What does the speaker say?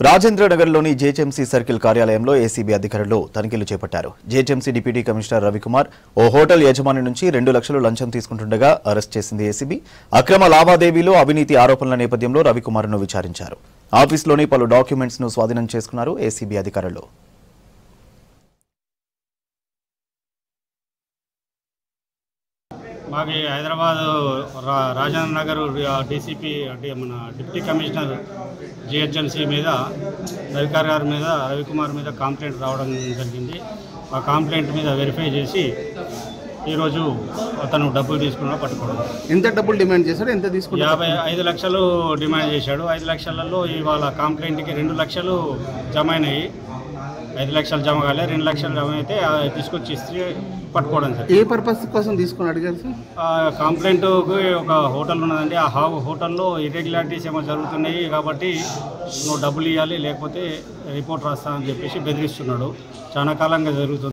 రాజేంద్రనగర్లోని GHMC circle కార్యాలయంలో ACB అధికారులు తనిఖీలు చేపట్టారు. జేహెచ్ఎంసీ డిప్యూటీ కమిషనర్ రవికుమార్ ఓ హోటల్ యజమాని నుంచి 2 లక్షలు లంచం తీసుకుంటుండగా అరెస్ట్ చేసింది ఏసీబీ. అక్రమ లావాదేవీలు, అవినీతి ఆరోపణల నేపథ్యంలో రవికుమార్ను విచారించారు. ఆఫీస్లోని పలు డాక్యుమెంట్స్ ను స్వాధీనం చేసుకున్నారు ఏసీబీ అధికారులు. మాకు హైదరాబాద్ రాజేంద్ర నగర్ డీసీపీ అంటే మన డిప్యూటీ కమిషనర్ జిహెచ్ఎంసీ మీద రవికుమార్ మీద కంప్లైంట్ రావడం జరిగింది. ఆ కంప్లైంట్ మీద వెరిఫై చేసి ఈరోజు అతను డబ్బులు తీసుకున్నా పట్టుకోవడం. ఎంత డబ్బులు డిమాండ్ చేశాడు? ఎంత తీసుకున్నాడు? 5 లక్షలు డిమాండ్ చేశాడు. 5 లక్షలలో ఇవాళ కంప్లైంట్కి 2 లక్షలు జమ అయినాయి. 5 లక్షలు జమ కాలే, 2 లక్షలు జమ అయితే తీసుకొచ్చి ఇస్తే పట్టుకోవడం సార్. ఏ పర్పస్ కోసం తీసుకుని అడిగారు సార్? కంప్లైంట్కి ఒక హోటల్ ఉన్నదండి. ఆ హోటల్లో ఇర్రెగ్యులారిటీస్ ఏమో జరుగుతున్నాయి కాబట్టి నువ్వు డబ్బులు ఇవ్వాలి లేకపోతే రిపోర్ట్ రాస్తా అని చెప్పేసి బెదిరిస్తున్నాడు. చాలా కాలంగా జరుగుతుంది.